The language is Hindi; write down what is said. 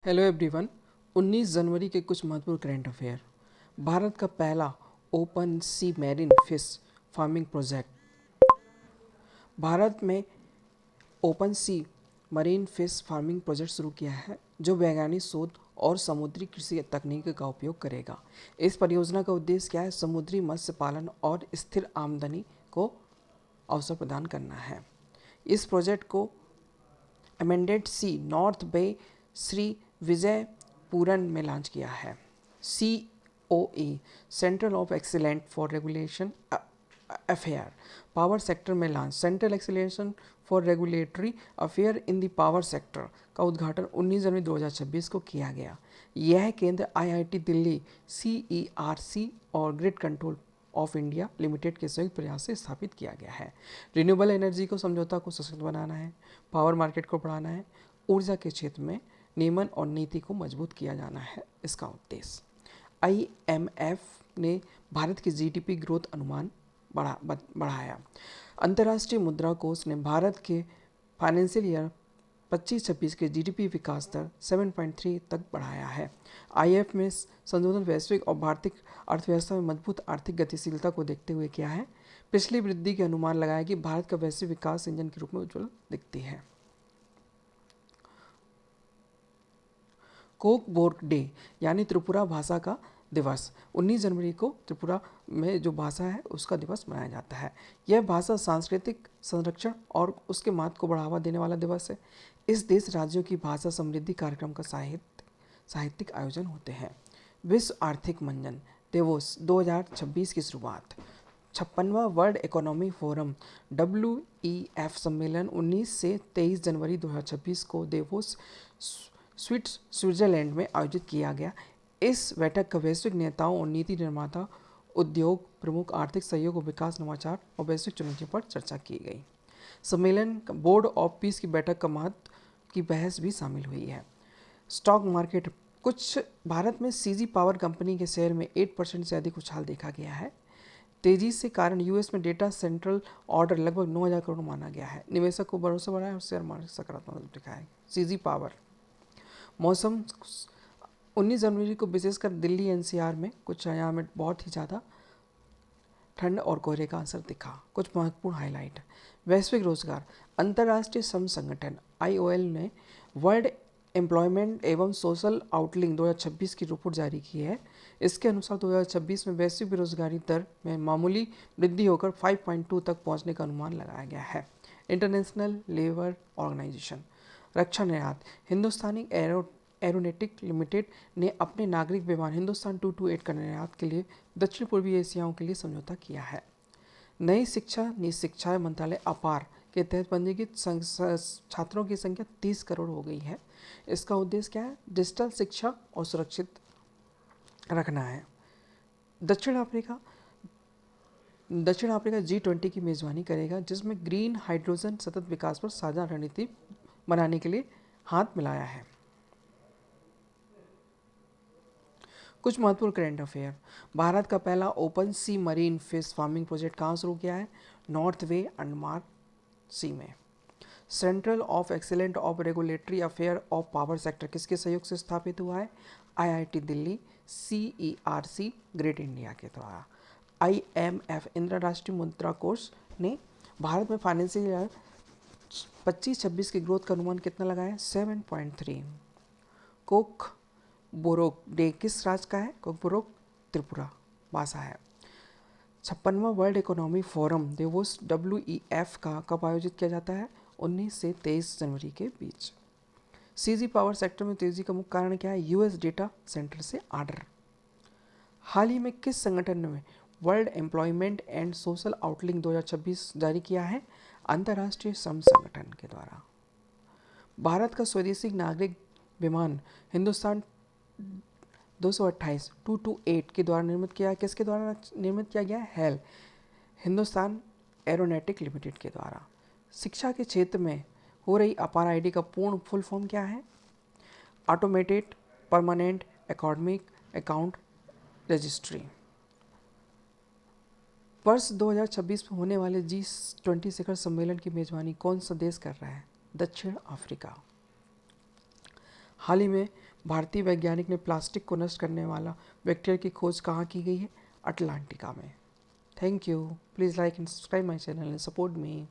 Hello everyone. 19 जनवरी के कुछ महत्वपूर्ण करंट अफेयर। भारत का पहला open sea marine fish farming project. Bharat में open sea marine fish farming project शुरू किया है जो वैज्ञानिक शोध और समुद्री कृषि तकनीक का उपयोग करेगा। इस परियोजना का उद्देश्य क्या है? समुद्री मत्स्य पालन और स्थिर आमदनी को अवसर प्रदान करना है। इस प्रोजेक्ट को Andaman sea North Bay Shri Vijayapuram में लॉन्च किया है। COA central of excellent for regulation affair power sector में launch. Central acceleration for regulatory affair in the power sector का उद्घाटन 19 जनवरी 2026 को किया गया। यह केंद्र IIT दिल्ली, CERC और grid control of India limited के संयुक्त प्रयास से स्थापित किया गया है। रिन्यूएबल एनर्जी को समझौता को सशक्त बनाना है, पावर मार्केट को बढ़ाना है, ऊर्जा के क्षेत्र में नियमन और नीति को मजबूत किया जाना है इसका उद्देश्य। IMF ने भारत की GDP ग्रोथ अनुमान बढ़ाया। अंतर्राष्ट्रीय मुद्रा कोष ने भारत के फाइनेंशियल ईयर 25-26 के GDP विकास दर 7.3 तक बढ़ाया है। IMF में संशोधन वैश्विक और भारतीय अर्थव्यवस्था में मजबूत आर्थिक गतिशीलता को देखते हुए किया है। पिछली वृद्धि के अनुमान लगाया कि भारत का वैश्विक विकास इंजन के रूप में उज्ज्वल दिखती है। कोक बोर्ड डे यानी त्रिपुरा भाषा का दिवस। 19 जनवरी को त्रिपुरा में जो भाषा है उसका दिवस मनाया जाता है। यह भाषा सांस्कृतिक संरक्षण और उसके महत्व को बढ़ावा देने वाला दिवस है। इस देश राज्यों की भाषा समृद्धि कार्यक्रम का साहित्यिक आयोजन होते हैं। विश्व आर्थिक मंचन देवोस 2026 की शुरुआत। 56वां वर्ल्ड इकोनॉमी फोरम WEF सम्मेलन 19 से 23 जनवरी 2026 को देवोस स्विट्जरलैंड में आयोजित किया गया। इस बैठक का वैश्विक नेताओं और नीति निर्माता, उद्योग प्रमुख, आर्थिक सहयोग और विकास, नवाचार और वैश्विक चुनौतियों पर चर्चा की गई। सम्मेलन बोर्ड ऑफ पीस की बैठक का महत्व की बहस भी शामिल हुई है। स्टॉक मार्केट कुछ भारत में CG पावर कंपनी के शेयर में 8% से अधिक उछाल देखा गया है। तेजी से कारण US में डेटा सेंट्रल ऑर्डर लगभग 9,000 करोड़ माना गया है। निवेशक को भरोसा बढ़ा है और शेयर मार्केट सकारात्मक दिखा है। CG power. मौसम 19 जनवरी को विशेषकर दिल्ली NCR में कुछ यहाँ में बहुत ही ज़्यादा ठंड और कोहरे का असर दिखा। कुछ महत्वपूर्ण हाईलाइट। वैश्विक रोजगार। अंतर्राष्ट्रीय श्रम संगठन IOL ने वर्ल्ड एम्प्लॉयमेंट एवं सोशल आउटलुक 2026 की रिपोर्ट जारी की है। इसके अनुसार 2026 में वैश्विक बेरोजगारी दर में मामूली वृद्धि होकर 5.2 तक पहुंचने का अनुमान लगाया गया है। International labour organisation. रक्षा निर्यात। हिंदुस्तानी एरोनॉटिक लिमिटेड ने अपने नागरिक विमान हिंदुस्तान 228 का निर्यात के लिए दक्षिण पूर्वी एशियाओं के लिए समझौता किया है। नई शिक्षा मंत्रालय अपार के तहत पंजीकृत छात्रों की संख्या 30 करोड़ हो गई है। इसका उद्देश्य क्या है? डिजिटल शिक्षा और सुरक्षित रखना है। दक्षिण अफ्रीका G20 की मेजबानी करेगा, जिसमें ग्रीन हाइड्रोजन सतत विकास पर साझा रणनीति बनाने के लिए हाथ मिलाया है। कुछ महत्वपूर्ण करंट अफेयर। भारत का पहला open sea marine fish farming project कहाँ शुरू किया है? नॉर्थ वे अंडमान सी में। Central of excellent of regulatory affair of power sector किसके सहयोग से स्थापित हुआ है? IIT Delhi, CERC great India के द्वारा। IMF अंतर्राष्ट्रीय मुद्रा कोष ने भारत में फाइनेंशियल ईयर 25-26 की ग्रोथ का अनुमान कितना लगाया? 7.3। कोक बोरोक डे किस राज्य का है? कोकबोरोक त्रिपुरा भाषा है। 56वां world economy forum Davos WEF का कब आयोजित किया जाता है? 19 से 23 जनवरी के बीच। CG पावर सेक्टर में तेजी का मुख्य कारण क्या है? US डेटा सेंटर से ऑर्डर। हाल ही में किस संगठन ने world employment and social outlook 2026 जारी किया है? अंतर्राष्ट्रीय श्रम संगठन के द्वारा। भारत का स्वदेशी नागरिक विमान हिंदुस्तान 228 के द्वारा निर्मित किया। किसके द्वारा निर्मित किया गया? हेल हिंदुस्तान एरोनॉटिक लिमिटेड के द्वारा। शिक्षा के क्षेत्र में हो रही अपार ID का पूर्ण फुल फॉर्म क्या है? Automated permanent academic account registry. वर्ष 2026 में होने वाले G20 शिखर सम्मेलन की मेजबानी कौन सा देश कर रहा है? दक्षिण अफ्रीका। हाल ही में भारतीय वैज्ञानिक ने प्लास्टिक को नष्ट करने वाला बैक्टीरिया की खोज कहाँ की गई है? अटलांटिका में। Thank you. Please like and subscribe my channel and support me.